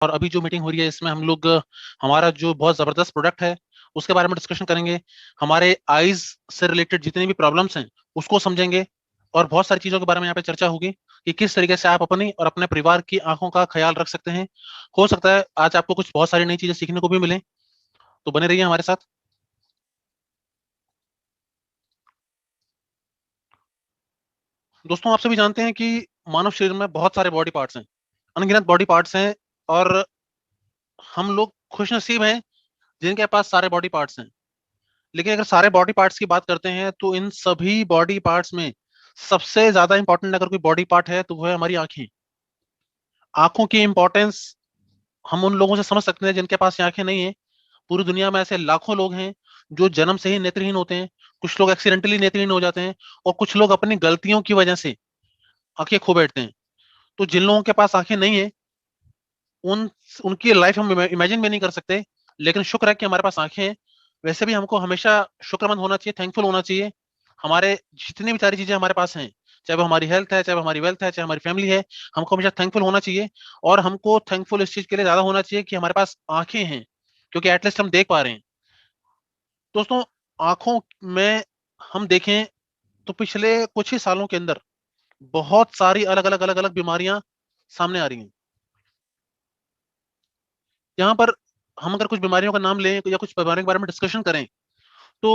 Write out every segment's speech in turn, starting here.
और अभी जो मीटिंग हो रही है इसमें हम लोग हमारा जो बहुत जबरदस्त प्रोडक्ट है उसके बारे में डिस्कशन करेंगे। हमारे आईज से रिलेटेड जितनी भी प्रॉब्लम्स हैं उसको समझेंगे और बहुत सारी चीजों के बारे में यहाँ पे चर्चा होगी कि किस तरीके से आप अपनी और अपने परिवार की आंखों का ख्याल रख सकते हैं। हो सकता है आज आपको कुछ बहुत सारी नई चीजें सीखने को भी मिले, तो बने रहिए हमारे साथ। दोस्तों, आप सभी जानते हैं कि मानव शरीर में बहुत सारे बॉडी पार्ट्स हैं, अनगिनत बॉडी पार्ट्स हैं। और हम लोग खुशनसीब हैं जिनके पास सारे बॉडी पार्ट्स हैं। लेकिन अगर सारे बॉडी पार्ट्स की बात करते हैं तो इन सभी बॉडी पार्ट्स में सबसे ज्यादा इंपॉर्टेंट अगर कोई बॉडी पार्ट है तो वो है हमारी आंखें। आंखों की इंपॉर्टेंस हम उन लोगों से समझ सकते हैं जिनके पास ये आंखें नहीं है। पूरी दुनिया में ऐसे लाखों लोग हैं जो जन्म से ही नेत्रहीन होते हैं। कुछ लोग एक्सीडेंटली नेत्रहीन हो जाते हैं और कुछ लोग अपनी गलतियों की वजह से आंखें खो बैठते हैं। तो जिन लोगों के पास आंखें नहीं है उन उनकी लाइफ हम इमेजिन भी नहीं कर सकते। लेकिन शुक्र है कि हमारे पास आंखें हैं। वैसे भी हमको हमेशा शुक्रमंद होना चाहिए, थैंकफुल होना चाहिए। हमारे जितनी भी सारी चीजें हमारे पास हैं, चाहे वो हमारी हेल्थ है, चाहे वो हमारी वेल्थ है, चाहे हमारी फैमिली है, हमको हमेशा थैंकफुल होना चाहिए। और हमको थैंकफुल इस चीज के लिए ज्यादा होना चाहिए कि हमारे पास आंखें हैं, क्योंकि एटलीस्ट हम देख पा रहे हैं। दोस्तों, आंखों में हम देखें तो पिछले कुछ ही सालों के अंदर बहुत सारी अलग अलग बीमारियां सामने आ रही हैं। यहाँ पर हम अगर कुछ बीमारियों का नाम लें या कुछ बीमारियों के बारे में डिस्कशन करें तो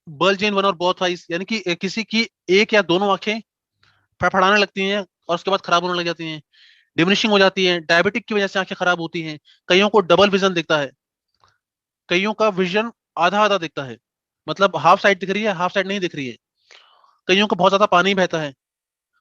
बल्ज इन वन और बोथ आइज, यानी कि किसी की एक या दोनों आंखें फड़फड़ाने लगती हैं और उसके बाद खराब होने लग जाती हैं, डिमिनिशिंग हो जाती है। डायबिटिक की वजह से आंखें खराब होती हैं। कईयों को डबल विजन दिखता है, कईयों का विजन आधा आधा दिखता है, मतलब हाफ साइड दिख रही है, हाफ साइड नहीं दिख रही है। कईयों को बहुत ज्यादा पानी बहता है।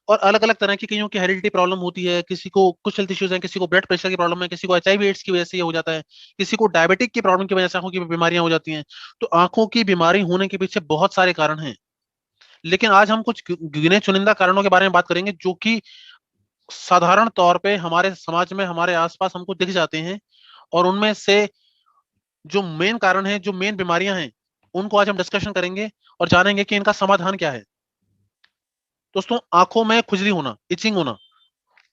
और अलग अलग तरह की कईयों की हेरिडिटी प्रॉब्लम होती है। किसी को कुछ हेल्थ इश्यूज हैं, किसी को ब्लड प्रेशर की प्रॉब्लम है, किसी को एचआईवी एड्स की वजह से ये हो जाता है, किसी को डायबिटिक की प्रॉब्लम की वजह से आंखों की बीमारियां हो जाती हैं। तो आंखों की बीमारी होने के पीछे बहुत सारे कारण हैं। लेकिन आज हम कुछ गिने चुनिंदा कारणों के बारे में बात करेंगे जो कि साधारण तौर पे हमारे समाज में हमारे आसपास हमको दिख जाते हैं। और उनमें से जो मेन कारण है, जो मेन बीमारियां हैं, उनको आज हम डिस्कशन करेंगे और जानेंगे कि इनका समाधान क्या है। दोस्तों, आंखों में खुजली होना, इचिंग होना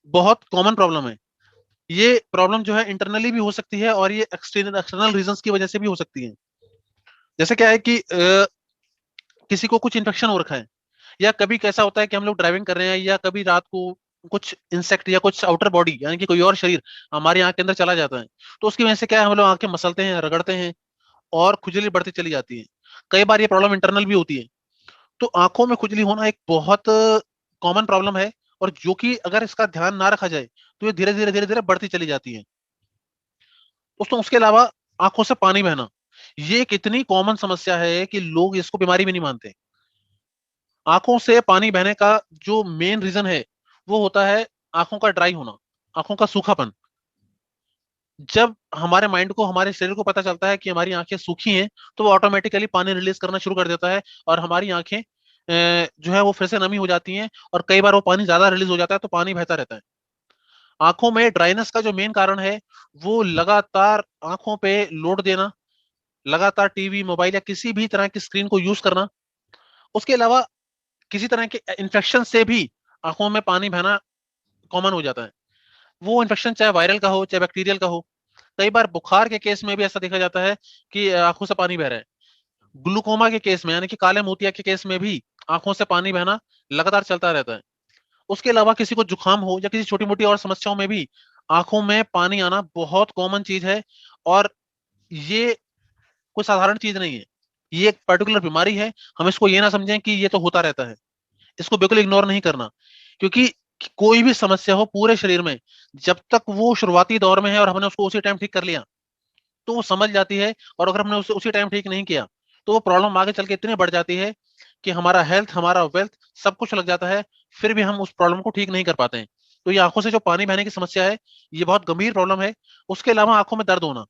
बहुत कॉमन प्रॉब्लम है। ये प्रॉब्लम जो है इंटरनली भी हो सकती है और ये एक्सटर्नल एक्सटर्नल रीजंस की वजह से भी हो सकती है। जैसे क्या है कि किसी को कुछ इन्फेक्शन हो रखा है, या कभी कैसा होता है कि हम लोग ड्राइविंग कर रहे हैं या कभी रात को कुछ इंसेक्ट या कुछ आउटर बॉडी यानी कि कोई और शरीर हमारी आंख के अंदर चला जाता है। तो उसकी वजह से क्या है, हम लोग आंखें मसलते हैं, रगड़ते हैं और खुजली बढ़ती चली जाती है। कई बार ये प्रॉब्लम इंटरनल भी होती है। तो आंखों में खुजली होना एक बहुत कॉमन प्रॉब्लम है, और जो कि अगर इसका ध्यान ना रखा जाए तो ये धीरे धीरे बढ़ती चली जाती है। दोस्तों, उसके अलावा आंखों से पानी बहना, ये एक इतनी कॉमन समस्या है कि लोग इसको बीमारी भी नहीं मानते। आंखों से पानी बहने का जो मेन रीजन है वो होता है आंखों का ड्राई होना, आंखों का सूखापन। जब हमारे माइंड को, हमारे शरीर को पता चलता है कि हमारी आंखें सूखी हैं तो वो ऑटोमेटिकली पानी रिलीज करना शुरू कर देता है और हमारी आंखें जो है वो फिर से नमी हो जाती हैं। और कई बार वो पानी ज्यादा रिलीज हो जाता है तो पानी बहता रहता है। आंखों में ड्राइनेस का जो मेन कारण है वो लगातार आंखों पे लोड देना, लगातार टीवी, मोबाइल या किसी भी तरह की स्क्रीन को यूज करना। उसके अलावा किसी तरह के इन्फेक्शन से भी आंखों में पानी बहना कॉमन हो जाता है। वो इन्फेक्शन चाहे वायरल का हो चाहे बैक्टीरियल का हो। कई बार बुखार के केस में भी ऐसा देखा जाता है कि आंखों से पानी बह रहा है। ग्लूकोमा के केस में यानी कि काले मोतिया के केस में भी आंखों से पानी बहना लगातार चलता रहता है। उसके अलावा किसी को जुकाम हो या किसी छोटी मोटी और समस्याओं में भी आंखों में पानी आना बहुत कॉमन चीज है। और ये कोई साधारण चीज नहीं है, ये एक पर्टिकुलर बीमारी है। हम इसको ये ना समझें कि ये तो होता रहता है, इसको बिल्कुल इग्नोर नहीं करना। क्योंकि कोई भी समस्या हो पूरे शरीर में, जब तक वो शुरुआती दौर में है और हमने उसको उसी टाइम ठीक कर लिया तो वो समझ जाती है। और अगर हमने उसे उसी टाइम ठीक नहीं किया तो वो प्रॉब्लम आगे चल के इतनी बढ़ जाती है कि हमारा हेल्थ, हमारा वेल्थ सब कुछ लग जाता है, फिर भी हम उस प्रॉब्लम को ठीक नहीं कर पाते हैं। तो ये आंखों से जो पानी बहने की समस्या है, ये बहुत गंभीर प्रॉब्लम है। उसके अलावा आंखों में दर्द होना,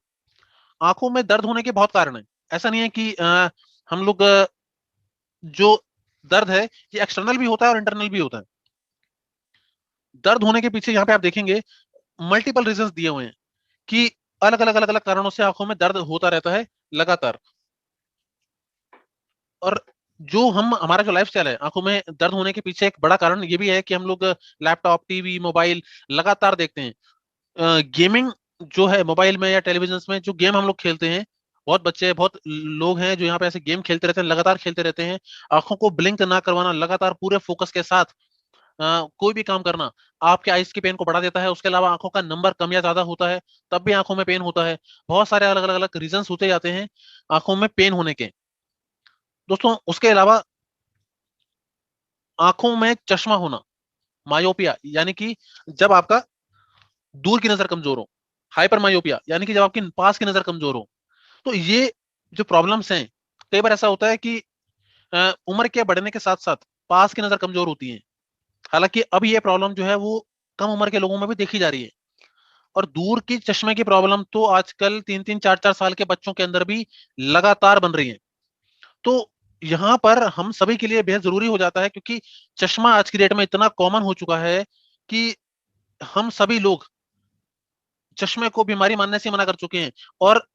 आंखों में दर्द होने के बहुत कारण है। ऐसा नहीं है कि हम लोग जो दर्द है ये एक्सटर्नल भी होता है और इंटरनल भी होता है। दर्द होने के पीछे यहाँ पे आप देखेंगे मल्टीपल रीजंस दिए हुए हैं कि अलग अलग कारणों से आंखों में दर्द होता रहता है लगातार। और जो हम हमारा जो लाइफस्टाइल है, आंखों में दर्द होने के पीछे एक बड़ा कारण ये भी है कि हम लोग लैपटॉप, टीवी, मोबाइल लगातार देखते हैं। गेमिंग जो है मोबाइल में या टेलीविजन में, जो गेम हम लोग खेलते हैं, बहुत बच्चे, बहुत लोग हैं जो यहाँ पे ऐसे गेम खेलते रहते हैं, लगातार खेलते रहते हैं। आंखों को ब्लिंक ना करवाना, लगातार पूरे फोकस के साथ कोई भी काम करना आपके आइस की पेन को बढ़ा देता है। उसके अलावा आंखों का नंबर कम या ज्यादा होता है, तब भी आंखों में पेन होता है। बहुत सारे अलग अलग अलग रीजंस होते जाते हैं आंखों में पेन होने के। दोस्तों उसके अलावा आंखों में चश्मा होना, मायोपिया, यानी कि जब आपका दूर की नजर कमजोर हो। हाइपर मायोपिया यानी कि जब आपकी पास की नजर कमजोर हो। तो ये जो प्रॉब्लम्स हैं, कई बार ऐसा होता है कि उम्र के बढ़ने के साथ साथ पास की नजर कमजोर होती है। हालांकि अब ये प्रॉब्लम जो है वो कम उम्र के लोगों में भी देखी जा रही है। और दूर की चश्मे की प्रॉब्लम तो आजकल 3-3 4-4 साल के बच्चों के अंदर भी लगातार बन रही है। तो यहाँ पर हम सभी के लिए बेहद जरूरी हो जाता है, क्योंकि चश्मा आज की डेट में इतना कॉमन हो चुका है कि हम सभी लोग चश्मे को बीमारी मानने से मना कर चुके हैं। और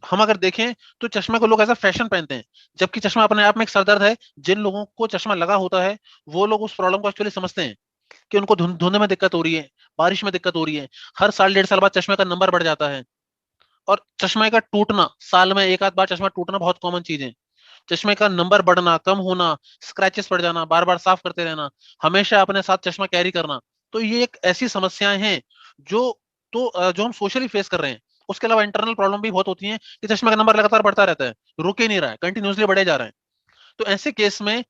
हम अगर देखें तो चश्मे को लोग ऐसा फैशन पहनते हैं, जबकि चश्मा अपने आप में एक सरदर्द है। जिन लोगों को चश्मा लगा होता है वो लोग उस प्रॉब्लम को एक्चुअली समझते हैं कि उनको धुंध में दिक्कत हो रही है, बारिश में दिक्कत हो रही है। हर साल 1.5 साल बाद चश्मे का नंबर बढ़ जाता है। और चश्मे का टूटना, साल में एक आध बार चश्मा टूटना बहुत कॉमन चीज है। चश्मे का नंबर बढ़ना, कम होना, स्क्रैचेस पड़ जाना, बार बार साफ करते रहना, हमेशा अपने साथ चश्मा कैरी करना, तो ये एक ऐसी समस्याएं हैं जो जो हम सोशली फेस कर रहे हैं। उसके अलावा इंटरनल प्रॉब्लम भी बहुत होती है कि चश्मे का नंबर लगातार बढ़ता रहता है, रुक ही नहीं रहा है, कंटिन्यूसली बढ़े जा रहा है। तो ऐसे केस में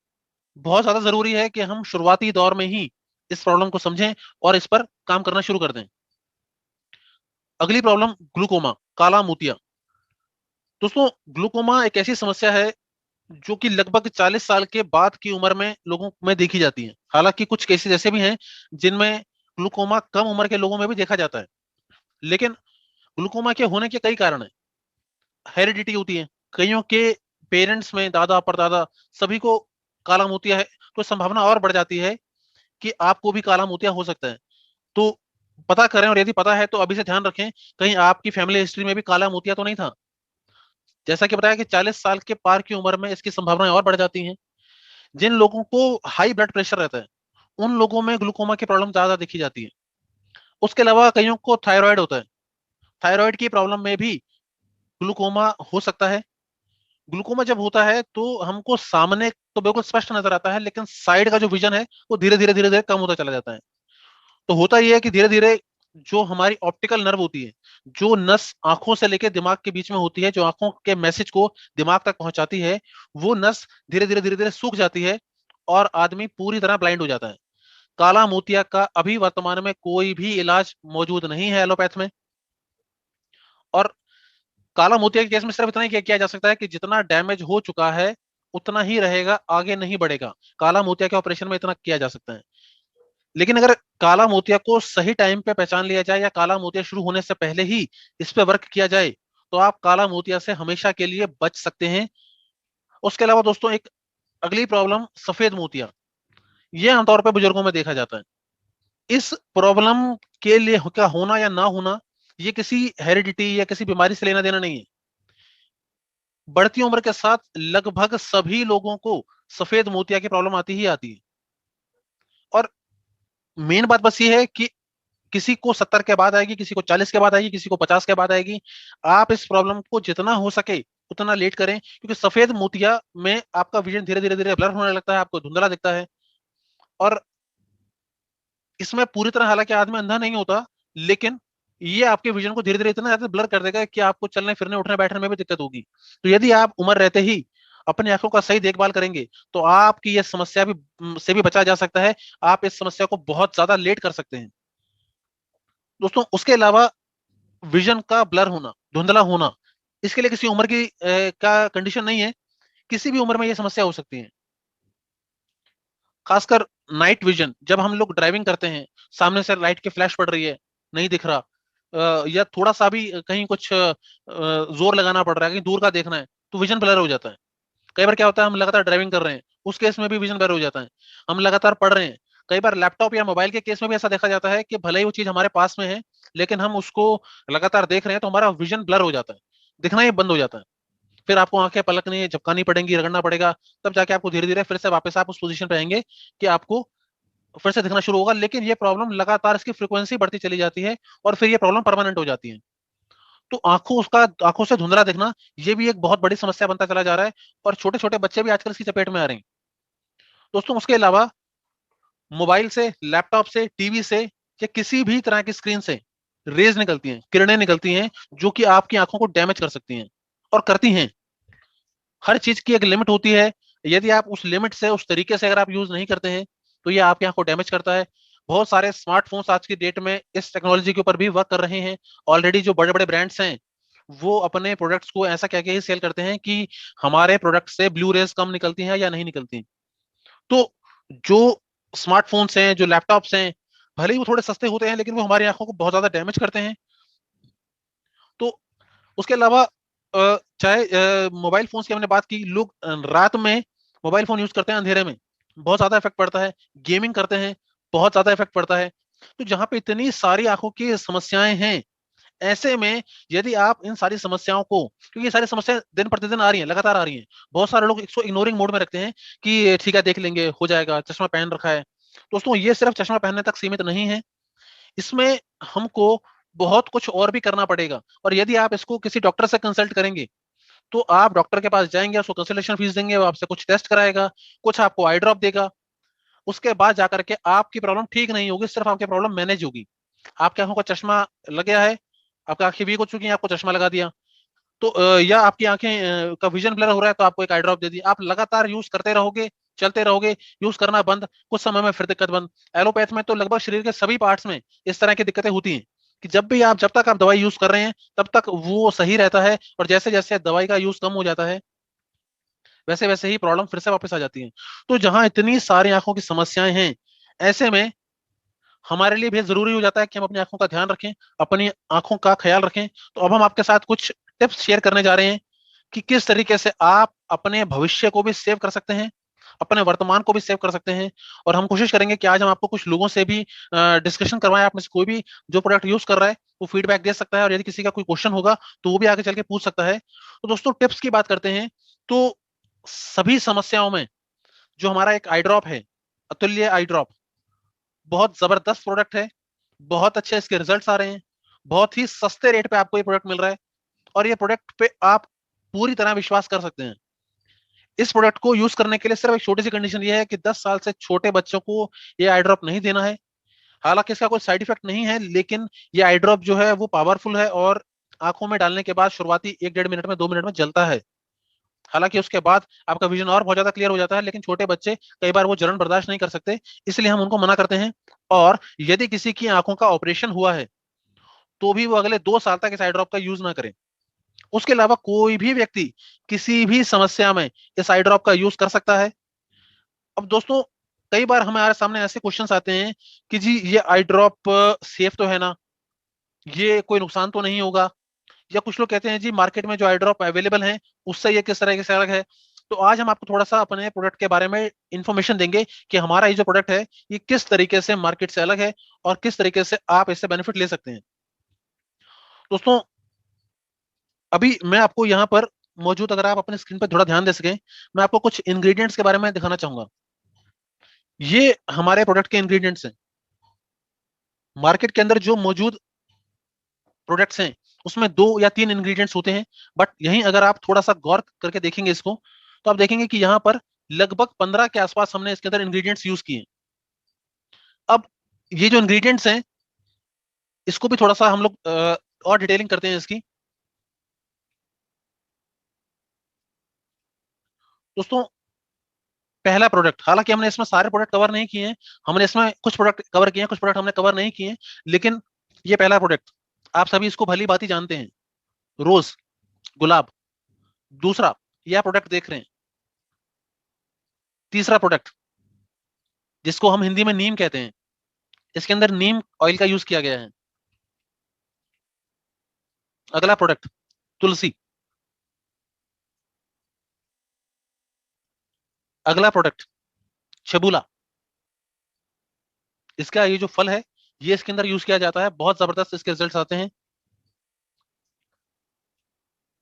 बहुत ज्यादा जरूरी है कि हम शुरुआती दौर में ही इस प्रॉब्लम को समझें और इस पर काम करना शुरू कर दें। अगली प्रॉब्लम, ग्लूकोमा, काला मोतिया। दोस्तों ग्लूकोमा एक ऐसी समस्या है जो कि लगभग 40 साल के बाद की उम्र में लोगों में देखी जाती है। हालांकि कुछ केसेस ऐसे भी हैं जिनमें ग्लूकोमा कम उम्र के लोगों में भी देखा जाता है। लेकिन ग्लूकोमा के होने के कई कारण हैं। हेरिडिटी होती है, कईयों के पेरेंट्स में, दादा परदादा सभी को काला मोतिया है, तो संभावना और बढ़ जाती है कि आपको भी काला मोतिया हो सकता है। तो पता करें, और यदि पता है तो अभी से ध्यान रखें कहीं आपकी फैमिली हिस्ट्री में भी काला मोतिया तो नहीं था। जैसा कि बताया कि 40 साल के पार की उम्र में इसकी संभावनाएं और बढ़ जाती हैं। जिन लोगों को हाई ब्लड प्रेशर रहता है उन लोगों में ग्लूकोमा की प्रॉब्लम ज्यादा देखी जाती है। उसके अलावा कईयों को थायराइड होता है, थायराइड की प्रॉब्लम में भी ग्लूकोमा हो सकता है। ग्लूकोमा जब होता है तो हमको सामने तो बिल्कुल स्पष्ट नजर आता है, लेकिन साइड का जो विजन है वो धीरे धीरे कम होता चला जाता है। तो होता यह है कि धीरे धीरे जो हमारी ऑप्टिकल नर्व होती है, जो नस आंखों से लेकर दिमाग के बीच में होती है, जो आंखों के मैसेज को दिमाग तक पहुंचाती है, वो नस धीरे धीरे सूख जाती है और आदमी पूरी तरह ब्लाइंड हो जाता है। काला मोतिया का अभी वर्तमान में कोई भी इलाज मौजूद नहीं है एलोपैथ में। और काला मोतिया के केस में सिर्फ इतना ही किया जा सकता है कि जितना डैमेज हो चुका है उतना ही रहेगा, आगे नहीं बढ़ेगा। काला मोतिया के ऑपरेशन में इतना किया जा सकता है। लेकिन अगर काला मोतिया को सही टाइम पे पहचान लिया जाए या काला मोतिया शुरू होने से पहले ही इस पे वर्क किया जाए तो आप काला मोतिया से हमेशा के लिए बच सकते हैं। उसके अलावा दोस्तों एक अगली प्रॉब्लम, सफेद मोतिया। ये आमतौर पर बुजुर्गों में देखा जाता है। इस प्रॉब्लम के लिए का होना या ना होना ये किसी हेरिडिटी या किसी बीमारी से लेना देना नहीं है। बढ़ती उम्र के साथ लगभग सभी लोगों को सफेद मोतिया की प्रॉब्लम आती ही आती है। और मेन बात बस ये है कि किसी को 70 के बाद आएगी, किसी को 40 के बाद आएगी, किसी को 50 के बाद आएगी। आप इस प्रॉब्लम को जितना हो सके उतना लेट करें, क्योंकि सफेद मोतिया में आपका विजन धीरे धीरे ब्लर होने लगता है, आपको धुंधला दिखता है। और इसमें पूरी तरह हालांकि आदमी अंधा नहीं होता, लेकिन ये आपके विजन को धीरे धीरे इतना ज्यादा ब्लर कर देगा कि आपको चलने फिरने उठने बैठने में भी दिक्कत होगी। तो यदि आप उम्र रहते ही अपनी आंखों का सही देखभाल करेंगे तो आपकी यह समस्या भी से भी बचा जा सकता है। आप इस समस्या को बहुत ज्यादा लेट कर सकते हैं। दोस्तों उसके अलावा विजन का ब्लर होना, धुंधला होना, इसके लिए किसी उम्र की का कंडीशन नहीं है। किसी भी उम्र में यह समस्या हो सकती है। खासकर नाइट विजन, जब हम लोग ड्राइविंग करते हैं, सामने से लाइट की फ्लैश पड़ रही है, नहीं दिख रहा, या थोड़ा सा भी कहीं कुछ जोर लगाना पड़ रहा है, कहीं दूर का देखना है, तो विजन ब्लर हो जाता है। कई बार क्या होता है, हम लगातार ड्राइविंग कर रहे हैं, उस केस में भी विजन ब्लर हो जाता है। हम लगातार पढ़ रहे हैं, कई बार लैपटॉप या मोबाइल के केस में भी ऐसा देखा जाता है कि भले ही वो चीज हमारे पास में है लेकिन हम उसको लगातार देख रहे हैं तो हमारा विजन ब्लर हो जाता है, दिखना ही बंद हो जाता है। फिर आपको आंखें पलकनी झपकानी पड़ेंगी, रगड़ना पड़ेगा, तब जाके आपको धीरे धीरे फिर से वापस आप उस पोजीशन पे आएंगे कि आपको फिर से दिखना शुरू होगा। लेकिन ये प्रॉब्लम लगातार इसकी फ्रीक्वेंसी बढ़ती चली जाती है और फिर ये प्रॉब्लम परमानेंट हो जाती है। तो आंखों से धुंधला दिखना ये भी एक बहुत बड़ी समस्या बनता चला जा रहा है, और छोटे छोटे बच्चे भी आजकल इसकी चपेट में आ रहे हैं। दोस्तों उसके अलावा मोबाइल से, लैपटॉप से, टीवी से या किसी भी तरह की स्क्रीन से रेज निकलती हैं, किरणें निकलती हैं, जो कि आपकी आंखों को डैमेज कर सकती हैं और करती हैं। हर चीज की एक लिमिट होती है। यदि आप उस लिमिट से, उस तरीके से अगर आप यूज नहीं करते हैं तो ये आपकी आंख को डैमेज करता है। बहुत सारे स्मार्टफोन्स आज की डेट में इस टेक्नोलॉजी के ऊपर भी वर्क कर रहे हैं। ऑलरेडी जो बड़े बड़े ब्रांड्स हैं वो अपने प्रोडक्ट्स को ऐसा कह के ही सेल करते हैं कि हमारे प्रोडक्ट से ब्लू रेज कम निकलती हैं या नहीं निकलती। तो जो स्मार्टफोन्स हैं, जो लैपटॉप्स हैं, भले ही वो थोड़े सस्ते होते हैं लेकिन वो हमारी आंखों को बहुत ज्यादा डैमेज करते हैं। तो उसके अलावा चाहे मोबाइल फोन्स की हमने बात की, लोग रात में मोबाइल फोन यूज करते हैं अंधेरे में, बहुत ज्यादा इफेक्ट पड़ता है। गेमिंग करते हैं, बहुत ज्यादा इफेक्ट पड़ता है। तो जहां पे इतनी सारी आंखों की समस्याएं हैं, ऐसे में यदि आप इन सारी समस्याओं को, क्योंकि ये सारी समस्याएं दिन प्रतिदिन आ रही हैं, लगातार आ रही हैं, बहुत सारे लोग इसको इग्नोरिंग मोड में रखते हैं कि ठीक है देख लेंगे, हो जाएगा, चश्मा पहन रखा है। दोस्तों ये सिर्फ चश्मा पहनने तक सीमित नहीं है, इसमें हमको बहुत कुछ और भी करना पड़ेगा। और यदि आप इसको किसी डॉक्टर से कंसल्ट करेंगे तो आप डॉक्टर के पास जाएंगे, उसको कंसल्टेशन फीस देंगे, वो आपसे कुछ टेस्ट कराएगा, कुछ आपको आई ड्रॉप देगा। उसके बाद जाकर के आपकी प्रॉब्लम ठीक नहीं होगी, सिर्फ आपकी प्रॉब्लम मैनेज होगी। आपकी आंखों का चश्मा लग गया है, आपकी आंखें वीक हो चुकी हैं, आपको चश्मा लगा दिया। तो या आपकी आंखें का विजन ब्लर हो रहा है तो आपको एक आई ड्रॉप दे दी। आप लगातार यूज करते रहोगे, चलते रहोगे, यूज करना बंद, कुछ समय में फिर दिक्कत बंद। एलोपैथ में तो लगभग शरीर के सभी पार्ट्स में इस तरह की दिक्कतें होती हैं कि जब तक आप दवाई यूज कर रहे हैं तब तक वो सही रहता है, और जैसे जैसे दवाई का यूज कम हो जाता है वैसे वैसे ही प्रॉब्लम फिर से वापस आ जाती है। तो जहां इतनी सारी आंखों की समस्याएं हैं, ऐसे में हमारे लिए भी जरूरी हो जाता है कि हम अपनी आंखों का ध्यान रखें, अपनी आंखों का ख्याल रखें। तो अब हम आपके साथ कुछ टिप्स शेयर करने जा रहे हैं कि किस तरीके से आप अपने भविष्य को भी सेव कर सकते हैं, अपने वर्तमान को भी सेव कर सकते हैं। और हम कोशिश करेंगे कि आज हम आपको कुछ लोगों से भी डिस्कशन करवाएं। आप में से कोई भी जो प्रोडक्ट यूज कर रहा है वो फीडबैक दे सकता है, और यदि किसी का कोई क्वेश्चन होगा तो वो भी आगे चल के पूछ सकता है। तो दोस्तों टिप्स की बात करते हैं। तो सभी समस्याओं में जो हमारा एक आई ड्रॉप है, अतुल्य आई ड्रॉप, बहुत जबरदस्त प्रोडक्ट है, बहुत अच्छे इसके रिजल्ट्स आ रहे हैं, बहुत ही सस्ते रेट पे आपको ये प्रोडक्ट मिल रहा है, और ये प्रोडक्ट पे आप पूरी तरह विश्वास कर सकते हैं। इस प्रोडक्ट को यूज करने के लिए सिर्फ एक छोटी सी कंडीशन ये है कि 10 साल से छोटे बच्चों को ये आई ड्रॉप नहीं देना है। हालांकि इसका कोई साइड इफेक्ट नहीं है, लेकिन ये आई ड्रॉप जो है वो पावरफुल है और आंखों में डालने के बाद शुरुआती 1 डेढ़ मिनट में 2 मिनट में जलता है। हालांकि उसके बाद आपका विजन और बहुत ज्यादा क्लियर हो जाता है, लेकिन छोटे बच्चे कई बार वो जलन बर्दाश्त नहीं कर सकते, इसलिए हम उनको मना करते हैं। और यदि किसी की आंखों का ऑपरेशन हुआ है तो भी वो अगले 2 साल तक इस आई ड्रॉप का यूज ना करें। उसके अलावा कोई भी व्यक्ति किसी भी समस्या में इस आई ड्रॉप का यूज कर सकता है। अब दोस्तों कई बार हमारे सामने ऐसे क्वेश्चंस आते हैं कि जी ये आई ड्रॉप सेफ तो है ना, ये कोई नुकसान तो नहीं होगा, या कुछ लोग कहते हैं जी मार्केट में जो आई ड्रॉप अवेलेबल हैं उससे ये किस तरह से अलग है। तो आज हम आपको थोड़ा सा अपने प्रोडक्ट के बारे में इंफॉर्मेशन देंगे कि हमारा ये जो प्रोडक्ट है ये किस तरीके से मार्केट से अलग है और किस तरीके से आप इससे बेनिफिट ले सकते हैं। दोस्तों अभी मैं आपको यहाँ पर मौजूद, अगर आप अपने स्क्रीन पर थोड़ा ध्यान दे सकें, मैं आपको कुछ इंग्रेडिएंट्स के बारे में दिखाना चाहूंगा। ये हमारे प्रोडक्ट के इंग्रेडिएंट्स हैं। मार्केट के अंदर जो मौजूद प्रोडक्ट्स हैं उसमें 2 या 3 इंग्रेडिएंट्स होते हैं, बट यहीं अगर आप थोड़ा सा गौर करके देखेंगे इसको तो आप देखेंगे कि यहाँ पर लगभग 15 के आसपास हमने इसके अंदर इंग्रेडिएंट्स यूज किए हैं। अब ये जो इंग्रेडिएंट्स हैं इसको भी थोड़ा सा हम लोग और डिटेलिंग करते हैं इसकी। दोस्तों पहला प्रोडक्ट, हालांकि हमने इसमें सारे प्रोडक्ट कवर नहीं किए हैं, हमने इसमें कुछ प्रोडक्ट कवर किए हैं, कुछ प्रोडक्ट हमने कवर नहीं किए हैं, लेकिन ये पहला प्रोडक्ट आप सभी इसको भली भांति जानते हैं, रोज, गुलाब। दूसरा यह प्रोडक्ट देख रहे हैं। तीसरा प्रोडक्ट जिसको हम हिंदी में नीम कहते हैं, इसके अंदर नीम ऑयल का यूज किया गया है। अगला प्रोडक्ट तुलसी। अगला प्रोडक्ट छबूला। इसका ये जो फल है ये इसके अंदर यूज किया जाता है, बहुत जबरदस्त इसके रिजल्ट्स आते हैं।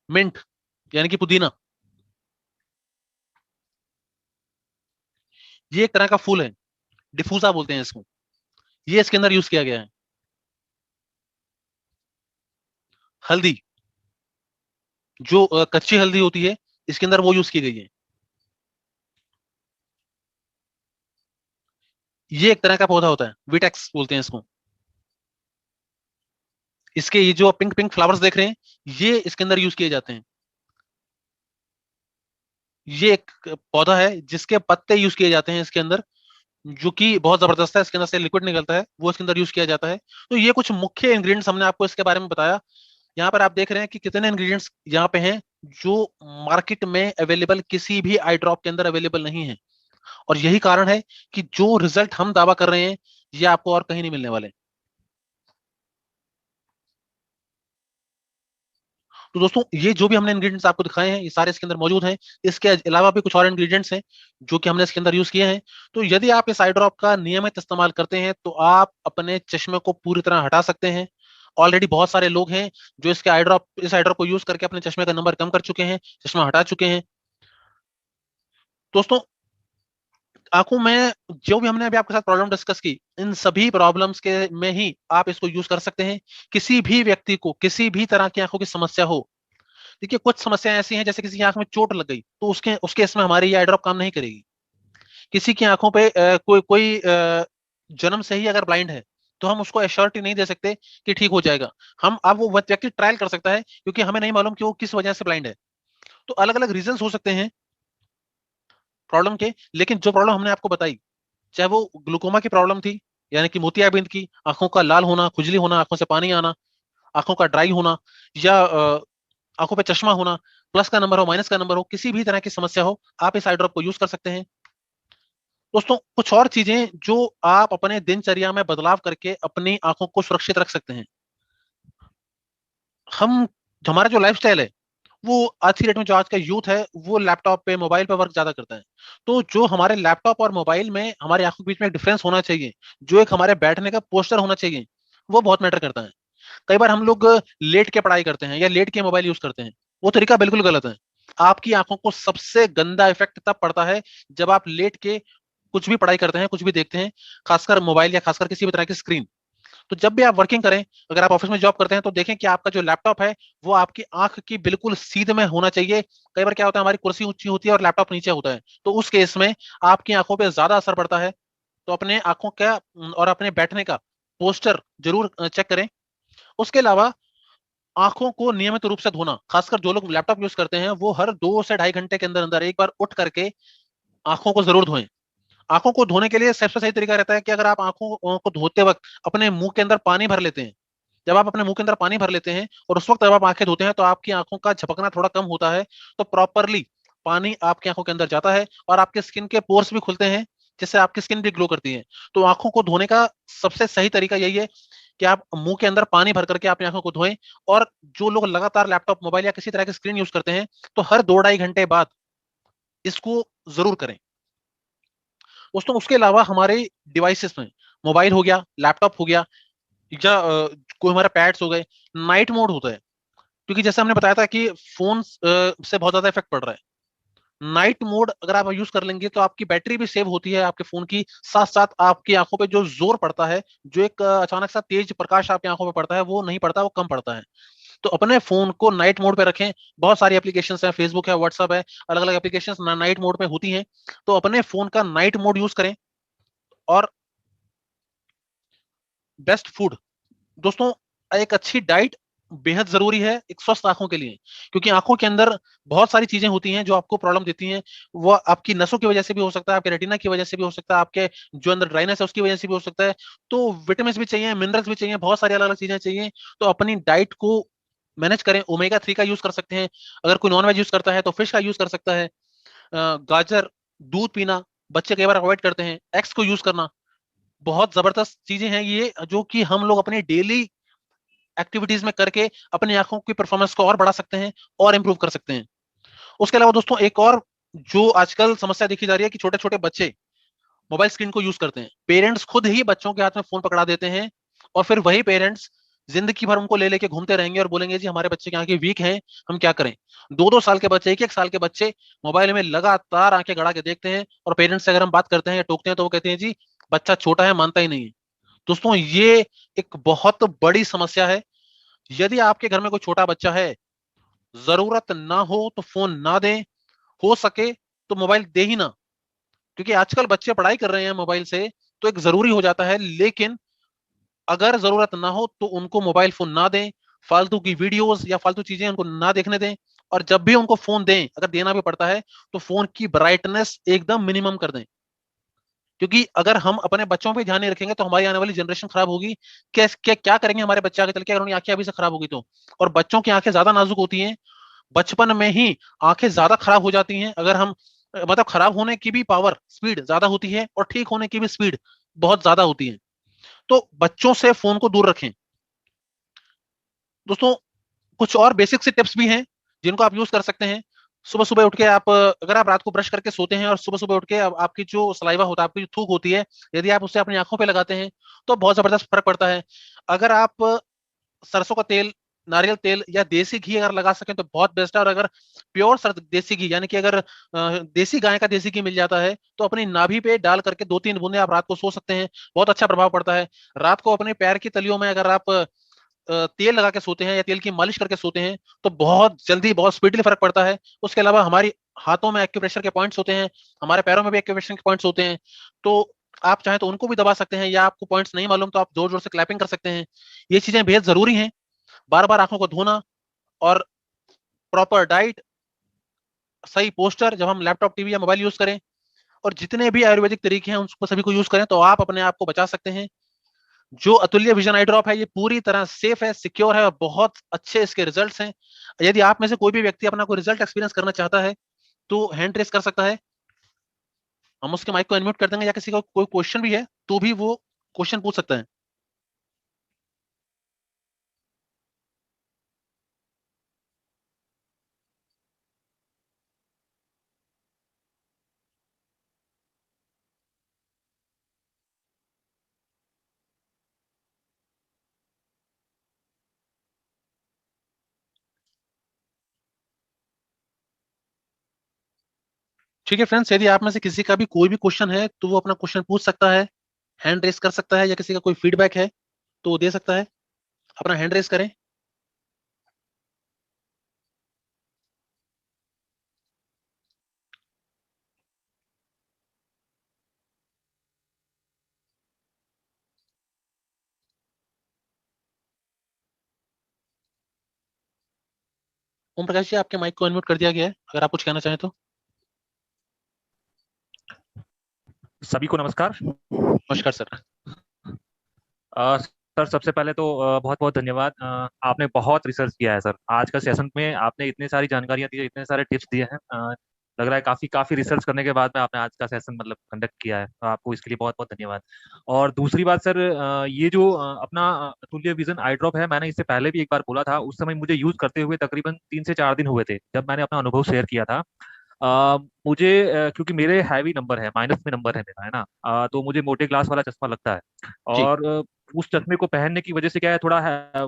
मिंट, यानी कि पुदीना, ये एक तरह का फूल है, डिफूजा बोलते हैं इसको, ये इसके अंदर यूज किया गया है। हल्दी, जो कच्ची हल्दी होती है, इसके अंदर वो यूज की गई है। ये एक तरह का पौधा होता है, विटेक्स बोलते हैं इसको। इसके ये जो पिंक पिंक फ्लावर्स देख रहे हैं, ये इसके अंदर यूज किए जाते हैं। ये एक पौधा है जिसके पत्ते यूज किए जाते हैं इसके अंदर, जो कि बहुत जबरदस्त है, इसके अंदर से लिक्विड निकलता है, वो इसके अंदर यूज किया जाता है। तो ये कुछ मुख्य इंग्रेडिएंट्स हमने आपको इसके बारे में बताया। यहाँ पर आप देख रहे हैं कि कितने इंग्रेडिएंट्स यहाँ पे हैं जो मार्केट में अवेलेबल किसी भी आई ड्रॉप के अंदर अवेलेबल नहीं है। और यही कारण है कि जो रिजल्ट हम दावा कर रहे हैं, ये आपको और कहीं नहीं मिलने वाले। तो दोस्तों, ये जो भी हमने इंग्रेडिएंट्स आपको दिखाए हैं, ये सारे इसके अंदर मौजूद हैं। इसके अलावा भी कुछ और इंग्रेडिएंट्स हैं जो कि हमने इसके अंदर यूज किए हैं। तो यदि आप इस आई ड्रॉप का नियमित इस्तेमाल करते हैं, तो आप अपने चश्मे को पूरी तरह हटा सकते हैं। ऑलरेडी बहुत सारे लोग हैं जो इस आई ड्रॉप को यूज करके अपने चश्मे का नंबर कम कर चुके हैं, चश्मा हटा चुके हैं। दोस्तों, आंखों में जो भी हमने अभी आपके साथ प्रॉब्लम डिस्कस की, इन सभी प्रॉब्लम्स के में ही आप इसको यूज कर सकते हैं। किसी भी व्यक्ति को किसी भी तरह की आंखों की समस्या हो, देखिए कुछ समस्याएं ऐसी हैं, जैसे किसी की आंख में चोट लग गई, तो उसके उसके इसमें हमारी ये आई ड्रॉप काम नहीं करेगी। किसी की आंखों पे जन्म से ही अगर ब्लाइंड है, तो हम उसको एश्योरिटी नहीं दे सकते कि ठीक हो जाएगा। हम अब वो व्यक्ति ट्रायल कर सकता है, क्योंकि हमें नहीं मालूम कि वो किस वजह से ब्लाइंड है। तो अलग अलग रीजन हो सकते हैं प्रॉब्लम के, लेकिन जो प्रॉब्लम हमने आपको बताई, चाहे वो ग्लूकोमा की प्रॉब्लम थी, यानी कि मोतियाबिंद की, आंखों का लाल होना, खुजली होना, आंखों से पानी आना, आंखों का ड्राई होना, या आंखों पे चश्मा होना, प्लस का नंबर हो, माइनस का नंबर हो, किसी भी तरह की समस्या हो, आप इस आई ड्रॉप को यूज कर सकते हैं। दोस्तों, कुछ और चीजें जो आप अपने दिनचर्या में बदलाव करके अपनी आंखों को सुरक्षित रख सकते हैं। हम हमारा जो लाइफस्टाइल है, वो आज की डेट में जो आज का यूथ है, वो लैपटॉप पे, मोबाइल पे वर्क ज्यादा करता है। तो जो हमारे लैपटॉप और मोबाइल में हमारी आंखों के बीच में एक डिफरेंस होना चाहिए, जो एक हमारे बैठने का पोस्टर होना चाहिए, वो बहुत मैटर करता है। कई बार हम लोग लेट के पढ़ाई करते हैं या लेट के मोबाइल यूज करते हैं, वो तरीका बिल्कुल गलत है। आपकी आंखों को सबसे गंदा इफेक्ट तब पड़ता है जब आप लेट के कुछ भी पढ़ाई करते हैं, कुछ भी देखते हैं, खासकर मोबाइल या खासकर किसी भी तरह की स्क्रीन। तो जब भी आप वर्किंग करें, अगर आप ऑफिस में जॉब करते हैं, तो देखें कि आपका जो लैपटॉप है, वो आपकी आंख की बिल्कुल सीध में होना चाहिए। कई बार क्या होता है, हमारी कुर्सी ऊंची होती है और लैपटॉप नीचे होता है, तो उस केस में आपकी आंखों पर ज्यादा असर पड़ता है। तो अपने आंखों का और अपने बैठने का पोस्टर जरूर चेक करें। उसके अलावा आंखों को नियमित रूप से धोना, खासकर जो लोग लैपटॉप यूज करते हैं, वो हर 2 से ढाई घंटे के अंदर अंदर एक बार उठ करके आंखों को जरूर धोएं। आंखों को धोने के लिए सबसे सही तरीका रहता है कि अगर आप आंखों को धोते वक्त अपने मुंह के अंदर पानी भर लेते हैं, जब आप अपने मुंह के अंदर पानी भर लेते हैं और उस वक्त जब आप आंखें धोते हैं, तो आपकी आंखों का झपकना थोड़ा कम होता है। तो प्रॉपरली पानी आपकी आंखों के अंदर जाता है और आपके स्किन के पोर्स भी खुलते हैं, जिससे आपकी स्किन भी ग्लो करती है। तो आंखों को धोने का सबसे सही तरीका यही है कि आप मुंह के अंदर पानी भर करके अपनी आंखों को धोएं। और जो लोग लगातार लैपटॉप, मोबाइल या किसी तरह की स्क्रीन यूज करते हैं, तो हर 2 ढाई घंटे बाद इसको जरूर करें। दोस्तों, उसके अलावा हमारे डिवाइसेस में, मोबाइल हो गया, लैपटॉप हो गया, या कोई हमारा पैड्स हो गए, नाइट मोड होता है। क्योंकि जैसे हमने बताया था कि फोन से बहुत ज्यादा इफेक्ट पड़ रहा है। नाइट मोड अगर आप यूज कर लेंगे, तो आपकी बैटरी भी सेव होती है आपके फोन की, साथ साथ आपकी आंखों पे जो जोर पड़ता है, जो एक अचानक सा तेज प्रकाश आपकी आंखों पे पड़ता है, वो नहीं पड़ता, वो कम पड़ता है। तो अपने फोन को नाइट मोड पे रखें। बहुत सारी एप्लीकेशंस हैं, फेसबुक है, व्हाट्सअप है, अलग अलग एप्लीकेशंस नाइट मोड पे होती हैं। तो अपने फोन का नाइट मोड यूज करें। और बेस्ट फूड, दोस्तों, एक अच्छी डाइट बेहद जरूरी है एक स्वस्थ आंखों के लिए। क्योंकि आंखों के अंदर बहुत सारी चीजें होती हैं जो आपको प्रॉब्लम देती हैं। वो आपकी नसों की वजह से भी हो सकता है, आपके रेटिना की वजह से भी हो सकता है, आपके जो अंदर ड्राइनेस है उसकी वजह से भी हो सकता है। तो विटामिन भी चाहिए, मिनरल्स भी चाहिए, बहुत सारी अलग अलग चीजें चाहिए। तो अपनी डाइट को मैनेज करें। ओमेगा 3 का यूज कर सकते हैं। अगर कोई नॉन वेज यूज करता है, तो फिश का यूज कर सकता है। गाजर, दूध पीना, बच्चे कई बार अवॉइड करते हैं, एग्स को यूज करना, बहुत जबरदस्त चीजें हैं ये, जो कि हम लोग अपनी डेली एक्टिविटीज में करके अपनी आंखों की परफॉर्मेंस को और बढ़ा सकते हैं और इंप्रूव कर सकते हैं। उसके अलावा दोस्तों, एक और जो आजकल समस्या देखी जा रही है कि छोटे छोटे बच्चे मोबाइल स्क्रीन को यूज करते हैं। पेरेंट्स खुद ही बच्चों के हाथ में फोन पकड़ा देते हैं, और फिर वही पेरेंट्स जिंदगी भर उनको ले लेके घूमते रहेंगे और बोलेंगे जी हमारे बच्चे की आंखें वीक हैं, हम क्या करें। 2-2 साल के बच्चे, 1-1 साल के बच्चे मोबाइल में लगातार आंखें गड़ा के देखते हैं, और पेरेंट्स से अगर हम बात करते हैं या टोकते हैं तो वो कहते हैं जी बच्चा छोटा है, मानता ही नहीं है। दोस्तों ये एक बहुत बड़ी समस्या है। यदि आपके घर में कोई छोटा बच्चा है, जरूरत ना हो तो फोन ना दें, हो सके तो मोबाइल दे ही ना, क्योंकि आजकल बच्चे पढ़ाई कर रहे हैं मोबाइल से, तो एक जरूरी हो जाता है। लेकिन अगर जरूरत ना हो तो उनको मोबाइल फोन ना दें, फालतू की वीडियोस या फालतू चीजें उनको ना देखने दें। और जब भी उनको फोन दें, अगर देना भी पड़ता है, तो फोन की ब्राइटनेस एकदम मिनिमम कर दें। क्योंकि अगर हम अपने बच्चों पे ध्यान नहीं रखेंगे तो हमारी आने वाली जनरेशन खराब होगी। क्या करेंगे हमारे बच्चे आगे चल के, अगर उनकी आंखें अभी से खराब होगी तो। और बच्चों की आंखें ज्यादा नाजुक होती हैं, बचपन में ही आंखें ज्यादा खराब हो जाती हैं। अगर हम मतलब खराब होने की भी पावर, स्पीड ज्यादा होती है, और ठीक होने की भी स्पीड बहुत ज्यादा होती है। तो बच्चों से फोन को दूर रखें। दोस्तों कुछ और बेसिक से टिप्स भी हैं जिनको आप यूज कर सकते हैं। सुबह सुबह उठ के आप, अगर आप रात को ब्रश करके सोते हैं और सुबह सुबह उठ के आपकी जो सलाइवा होता है, आपकी जो थूक होती है, यदि आप उससे अपनी आंखों पे लगाते हैं तो बहुत जबरदस्त फर्क पड़ता है। अगर आप सरसों का तेल, नारियल तेल या देसी घी अगर लगा सकें तो बहुत बेस्ट है। और अगर प्योर सर देसी घी, यानी कि अगर देसी गाय का देसी घी मिल जाता है, तो अपनी नाभि पे डाल करके 2-3 बूंदे आप रात को सो सकते हैं, बहुत अच्छा प्रभाव पड़ता है। रात को अपने पैर की तलियों में अगर आप तेल लगा के सोते हैं या तेल की मालिश करके सोते हैं, तो बहुत जल्दी, बहुत स्पीडली फर्क पड़ता है। उसके अलावा हमारी हाथों में एक्यूप्रेशर के पॉइंट्स होते हैं, हमारे पैरों में भी एक्यूप्रेशर के पॉइंट्स होते हैं। तो आप चाहें तो उनको भी दबा सकते हैं, या आपको पॉइंट्स नहीं मालूम तो आप जोर जोर से क्लैपिंग कर सकते हैं। ये चीजें बेहद जरूरी हैं। बार बार आंखों को धोना, और प्रॉपर डाइट, सही पोस्टर जब हम लैपटॉप, टीवी या मोबाइल यूज करें, और जितने भी आयुर्वेदिक तरीके हैं उनको सभी को यूज करें, तो आप अपने आप को बचा सकते हैं। जो अतुल्य विजन आई ड्रॉप है, ये पूरी तरह सेफ है, सिक्योर है, और बहुत अच्छे इसके रिजल्ट्स हैं। यदि आप में से कोई भी व्यक्ति अपना कोई रिजल्ट एक्सपीरियंस करना चाहता है तो हैंड रेस कर सकता है, हम उसके माइक को अनम्यूट कर देंगे, या किसी का कोई क्वेश्चन भी है तो भी वो क्वेश्चन पूछ सकता है। ठीक है फ्रेंड्स, यदि आप में से किसी का भी कोई भी क्वेश्चन है तो वो अपना क्वेश्चन पूछ सकता है, हैंड रेस कर सकता है, या किसी का कोई फीडबैक है तो वो दे सकता है। अपना हैंड रेस करें। ओम प्रकाश जी, आपके माइक को अनम्यूट कर दिया गया है, अगर आप कुछ कहना चाहें तो। सभी को नमस्कार। नमस्कार सर। सर सबसे पहले तो बहुत बहुत धन्यवाद। आपने बहुत रिसर्च किया है सर। आज का सेशन में आपने इतनी सारी जानकारियां दी है, इतने सारे टिप्स दिए हैं। लग रहा है काफी काफी रिसर्च करने के बाद में आपने आज का सेशन मतलब कंडक्ट किया है, तो आपको इसके लिए बहुत बहुत धन्यवाद। और दूसरी बात सर, ये जो अपना अतुल्य विजन आई ड्रॉप है, मैंने इससे पहले भी एक बार बोला था। उस समय मुझे यूज करते हुए तकरीबन 3 से 4 दिन हुए थे जब मैंने अपना अनुभव शेयर किया था। मुझे क्योंकि मेरे हैवी नंबर है, माइनस में नंबर है मेरा, है ना। तो मुझे मोटे ग्लास वाला चश्मा लगता है। जी। और उस चश्मे को पहनने की वजह से क्या है, थोड़ा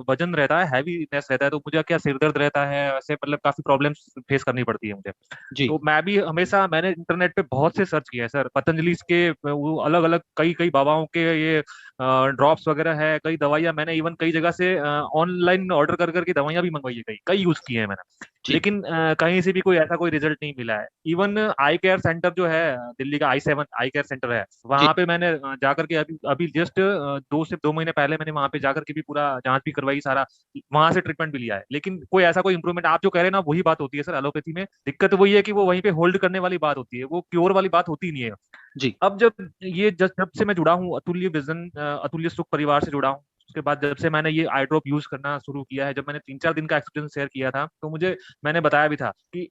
वजन रहता है, हैवीनेस रहता है, तो मुझे क्या सिर दर्द रहता है, ऐसे मतलब काफी प्रॉब्लम्स फेस करनी पड़ती है मुझे। जी। तो मैं भी हमेशा, मैंने इंटरनेट पे बहुत से सर्च किया है सर। पतंजलि के वो अलग अलग कई कई बाबाओं के ये ड्रॉप्स वगैरह है, कई दवाइयाँ मैंने इवन कई जगह से ऑनलाइन ऑर्डर कर करके दवाइयाँ भी मंगवाई है, कई कई यूज की है मैंने। जी। लेकिन कहीं से भी कोई ऐसा कोई रिजल्ट नहीं मिला है। इवन आई केयर सेंटर जो है, दिल्ली का I7 आई केयर सेंटर है, जी। वहां पे मैंने जाकर के अभी अभी जस्ट 2 से 2 महीने पहले मैंने वहां पे जाकर के भी पूरा जांच भी करवाई सारा, वहां से ट्रीटमेंट भी लिया है। लेकिन कोई ऐसा कोई इंप्रूवमेंट आप जो कह रहे हैं ना, वही बात होती है सर। एलोपैथी में दिक्कत वही है कि वो वहीं पे होल्ड करने वाली बात होती है, वो क्योर वाली बात होती नहीं है। जी। अब जब ये जब से मैं जुड़ा हूँ अतुल्य विजन, अतुल्य सुख परिवार से जुड़ा हूँ, उसके बाद जब से मैंने ये आई ड्रॉप यूज करना शुरू किया है, जब मैंने 3-4 दिन का एक्सपीरियंस शेयर किया था, तो मुझे, मैंने बताया भी था कि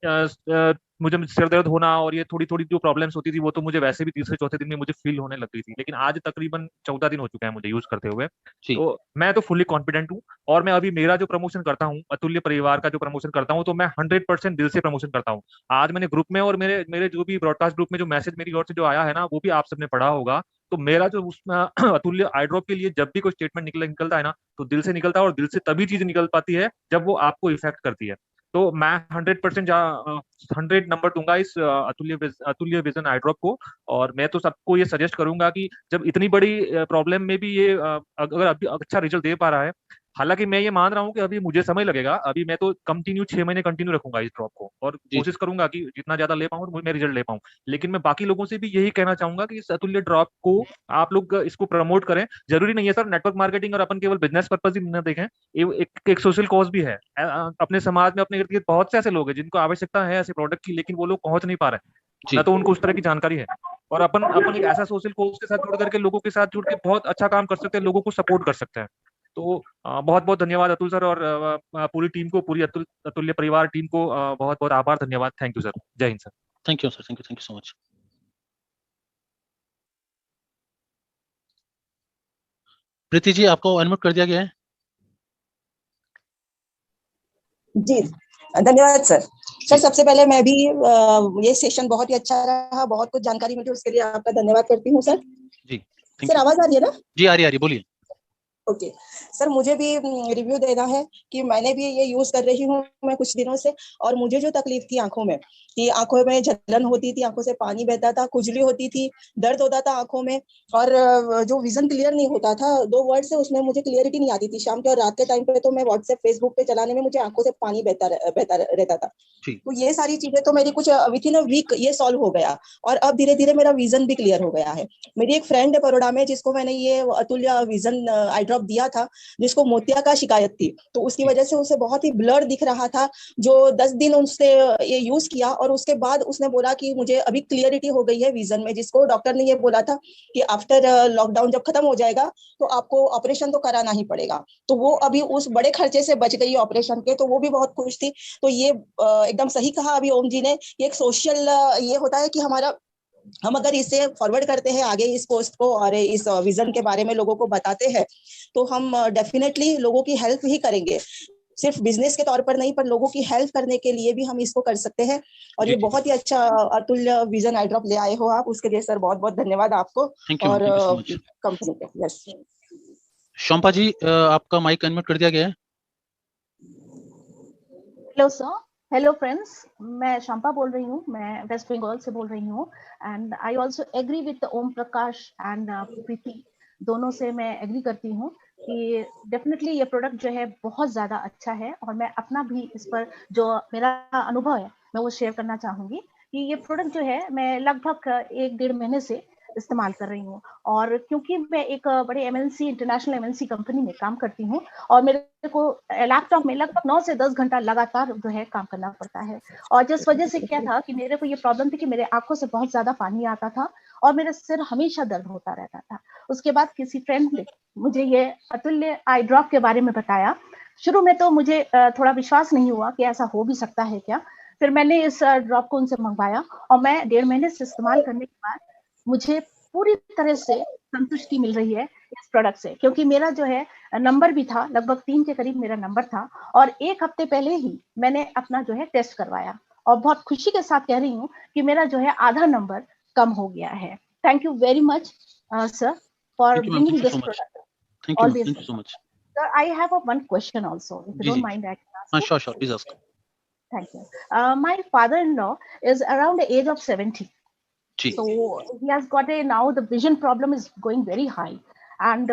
मुझे सिर दर्द होना और ये थोड़ी थोड़ी जो प्रॉब्लम्स होती थी, वो तो मुझे वैसे भी तीसरे चौथे दिन में मुझे फील होने लग गई थी। लेकिन आज तकरीबन 14 दिन हो चुका है मुझे यूज करते हुए। जी। तो मैं तो फुल्ली कॉन्फिडेंट हूँ। और मैं अभी मेरा जो प्रमोशन करता हूँ, अतुल्य परिवार का जो प्रमोशन करता हूँ, तो मैं 100% दिल से प्रमोशन करता हूँ। आज मैंने ग्रुप में, और मेरे मेरे जो भी ब्रॉडकास्ट ग्रुप में जो मैसेज मेरी ओर से जो आया है ना, वो भी आप सबने पढ़ा होगा। तो मेरा जो उसमें अतुल्य आई ड्रॉप के लिए जब भी कोई स्टेटमेंट निकलता है ना, तो दिल से निकलता है, और दिल से तभी चीज निकल पाती है जब वो आपको इफेक्ट करती है। तो मैं 100% 100 नंबर दूंगा इस अतुल्य विजन आई ड्रॉप को। और मैं तो सबको ये सजेस्ट करूंगा कि जब इतनी बड़ी प्रॉब्लम में भी ये अगर अभी अच्छा रिजल्ट दे पा रहा है, हालांकि मैं ये मान रहा हूँ कि अभी मुझे समय लगेगा, अभी मैं तो कंटिन्यू 6 महीने कंटिन्यू रखूंगा इस ड्रॉप को, और जी कोशिश करूंगा कि जितना ज्यादा ले पाऊँ मैं रिजल्ट ले पाऊँ। लेकिन मैं बाकी लोगों से भी यही कहना चाहूंगा कि इस अतुल्य ड्रॉप को आप लोग इसको प्रमोट करें। जरूरी नहीं है सर नेटवर्क मार्केटिंग और अपन केवल बिजनेस पर्पज ही न देखें, एक सोशल कॉज भी है। अपने समाज में अपने इर्द गिर्द बहुत से ऐसे लोग हैं जिनको आवश्यकता है ऐसे प्रोडक्ट की, लेकिन वो लोग पहुंच नहीं पा रहे, जी ना तो उनको उस तरह की जानकारी है। और अपन अपन एक ऐसा सोशल कॉज के साथ जुड़ करके लोगों के साथ जुड़ के बहुत अच्छा काम कर सकते हैं, लोगों को सपोर्ट कर सकते हैं। तो बहुत बहुत धन्यवाद अतुल सर, और पूरी टीम को, पूरी अतुल्य परिवार टीम को बहुत बहुत आभार, धन्यवाद, thank you sir, Jai Hind sir. Thank you sir, thank you so much. Preeti ji, आपको अनम्यूट कर दिया गया है। जी धन्यवाद सर। सर सबसे पहले मैं भी ये सेशन बहुत ही अच्छा रहा, बहुत कुछ जानकारी मिली, उसके लिए आपका धन्यवाद करती हूँ सर। जी सर आवाज आ रही है ना? जी आ रही, बोलिए। ओके सर, मुझे भी रिव्यू देना है कि मैंने भी ये यूज कर रही हूँ मैं कुछ दिनों से, और मुझे जो तकलीफ थी आंखों में, कि आंखों में जलन होती थी, आंखों से पानी बहता था, खुजली होती थी, दर्द होता था आंखों में, और जो विजन क्लियर नहीं होता था, 2 वर्ड से उसमें मुझे क्लियरिटी नहीं आती थी। शाम के और रात के टाइम पे तो मैं व्हाट्सएप फेसबुक पे चलाने में मुझे आंखों से पानी बहता रहता था। तो ये सारी चीजें तो मेरी कुछ विद इन अ वीक ये सॉल्व हो गया, और अब धीरे धीरे मेरा विजन भी क्लियर हो गया है। मेरी एक फ्रेंड है बड़ोड़ा में, जिसको मैंने ये अतुल्य विजन आई ड्रॉप दिया था, जिसको मोतिया का शिकायत थी, तो उसकी वजह से उसे बहुत ही ब्लर दिख रहा था। जो 10 दिन उसने ये यूज किया, और उसके बाद उसने बोला कि मुझे अभी क्लियरिटी हो गई है विजन में, जिसको डॉक्टर ने ये बोला था कि आफ्टर लॉकडाउन जब खत्म हो जाएगा तो आपको ऑपरेशन तो कराना ही पड़ेगा। तो वो अभी उस बड़े खर्चे से बच गई ऑपरेशन के, तो वो भी बहुत खुश थी। तो ये एकदम सही कहा अभी ओम जी ने, ये एक सोशल ये होता है कि हम अगर इसे फॉरवर्ड करते हैं आगे इस पोस्ट को, और इस विजन के बारे में लोगों को बताते हैं, तो हम डेफिनेटली लोगों की हेल्प ही करेंगे। सिर्फ बिजनेस के तौर पर नहीं, पर लोगों की हेल्प करने के लिए भी हम इसको कर सकते हैं। और ये बहुत ही अच्छा अतुल्य विजन आई ड्रॉप ले आए हो आप, उसके लिए सर बहुत बहुत धन्यवाद आपको और कंपनी को। यस शोम्पा जी, आपका माइक अनम्यूट कर दिया गया है। हेलो सर, हेलो फ्रेंड्स, मैं शंपा बोल रही हूँ, मैं वेस्ट बंगाल से बोल रही हूँ। And I also agree with Om Prakash and Preeti, दोनों से मैं एग्री करती हूँ कि डेफिनेटली ये प्रोडक्ट जो है बहुत ज़्यादा अच्छा है। और मैं अपना भी इस पर जो मेरा अनुभव है मैं वो शेयर करना चाहूँगी कि ये प्रोडक्ट जो है मैं लगभग 1-1.5 महीने से इस्तेमाल कर रही हूँ। और क्योंकि मैं एक बड़े एमएनसी, इंटरनेशनल एमएनसी कंपनी में काम करती हूँ, और मेरे को लैपटॉप में लगभग 9 से 10 घंटा लगातार जो है काम करना पड़ता है। और जिस वजह से क्या था कि मेरे को ये प्रॉब्लम थी कि मेरे आंखों से बहुत ज्यादा पानी आता था, और मेरा सिर हमेशा दर्द होता रहता था। उसके बाद किसी फ्रेंड ने मुझे ये अतुल्य आई ड्रॉप के बारे में बताया। शुरू में तो मुझे थोड़ा विश्वास नहीं हुआ कि ऐसा हो भी सकता है क्या। फिर मैंने इस ड्रॉप को उनसे मंगवाया, और मैं 1.5 महीने से इस्तेमाल करने के बाद मुझे पूरी तरह से संतुष्टि मिल रही है इस प्रोडक्ट से। क्योंकि मेरा जो है नंबर भी था, लगभग 3 के करीब मेरा नंबर था, और 1 हफ्ते पहले ही मैंने अपना जो है टेस्ट करवाया, और बहुत खुशी के साथ कह रही हूँ कि मेरा जो है आधा नंबर कम हो गया है। Thank you very much sir for bringing this product always. Sir, I have one question also, if you don't mind. I can ask. Sure, please ask. Thank you. My father-in-law is around the age of 70. So he has got now the vision problem is going very high, and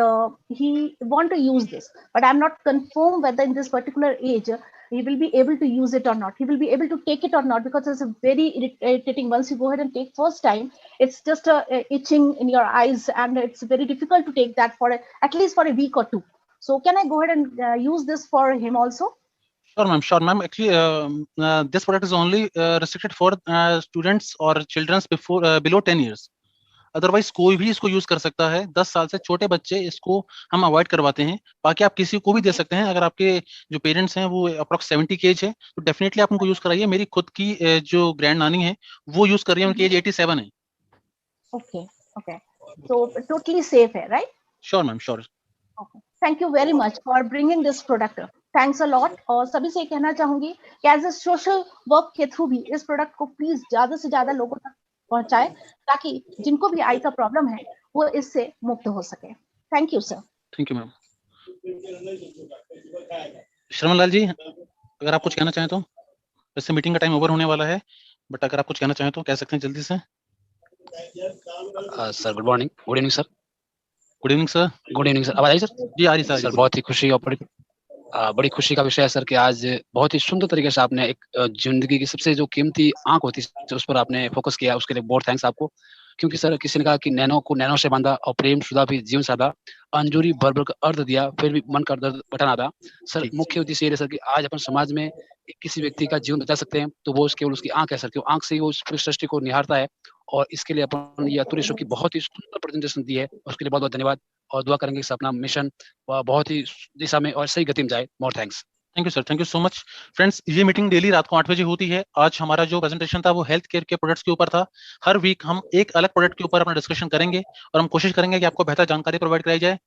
he want to use this, but I'm not confirmed whether in this particular age he will be able to use it or not. He will be able to take it or not, because it's a very irritating. Once you go ahead and take first time, it's just a itching in your eyes, and it's very difficult to take that for at least for a week or two. So can I go ahead and use this for him also? Sure, ma'am. Actually, this product is only restricted for students or children below 10 years. Otherwise कोई भी इसको use कर सकता है। 10 साल से छोटे बच्चे इसको हम अवॉइड करवाते हैं। बाकी आप किसी को भी दे सकते हैं। अगर आपके जो पेरेंट्स हैं वो अप्रोक्स 70 की एज है, तो डेफिनेटली आप उनको यूज कराइए। मेरी खुद की जो ग्रैंड नानी है वो यूज कर रही है, उनकी एज 87 है। Okay, so totally safe है, right? Sure, ma'am, sure. Okay. Thank you very much for bringing this product. Thanks a lot. और सभी से कहना चाहूंगी कि एज ए सोशल वर्क के थ्रू भी इस प्रोडक्ट को प्लीज ज्यादा से ज्यादा लोगों तक पहुंचाए, ताकि जिनको भी आई का प्रॉब्लम है वो इससे मुक्त हो सके। Thank you sir. Thank you ma'am. Shravan Lal ji, अगर आप कुछ कहना चाहें तो। वैसे मीटिंग का टाइम ओवर होने वाला है, बट अगर आप कुछ कहना चाहें तो कह सकते हैं जल्दी से। Sir good morning, good evening sir. Good evening sir. Good evening sir, आवाज आई सर? जी आ रही सर। सर बहुत ही खुशी और बड़ी खुशी का विषय है सर कि आज बहुत ही सुंदर तरीके से आपने एक जिंदगी की सबसे जो कीमती आंख होती है उस पर आपने फोकस किया, उसके लिए बहुत थैंक्स आपको। क्योंकि सर किसी ने कहा कि नैनो को नैनो से बांधा और प्रेम सुधा भी जीवन साधा, अंजूरी भर भर का अर्थ दिया फिर भी मन का दर्द बटन आधा। सर मुख्य उद्देश्य ये है सर कि आज अपन समाज में किसी व्यक्ति का जीवन बचा सकते हैं तो वो केवल उसकी आंख है सर, क्यों आंख से ही वो उस पूरी सृष्टि को निहारता है। और इसके लिए अपन ये अतुल शो की बहुत ही सुंदर प्रेजेंटेशन दी है, उसके लिए बहुत बहुत धन्यवाद। और दुआ करेंगे कि अपना मिशन बहुत ही दिशा में और सही गति में जाए। More thanks. Thank you sir, thank you so much. Friends, ये मीटिंग डेली रात को 8 बजे होती है। आज हमारा जो प्रेजेंटेशन था वो हेल्थ केयर के प्रोडक्ट्स के ऊपर था। हर वीक हम एक अलग प्रोडक्ट के ऊपर अपना डिस्कशन करेंगे और हम कोशिश करेंगे कि आपको बेहतर जानकारी प्रोवाइड कराई जाए।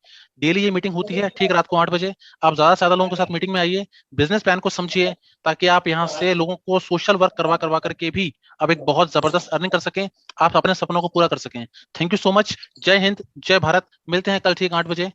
डेली ये मीटिंग होती है ठीक रात को 8 बजे। आप ज्यादा से ज्यादा लोगों के साथ मीटिंग में आइए, बिजनेस प्लान को समझिए, ताकि आप यहाँ से लोगों को सोशल वर्क करवा करके भी अब एक बहुत जबरदस्त अर्निंग कर सकें, आप अपने सपनों को पूरा कर सकें। Thank you so much. जय हिंद, जय भारत। मिलते हैं कल ठीक 8 बजे।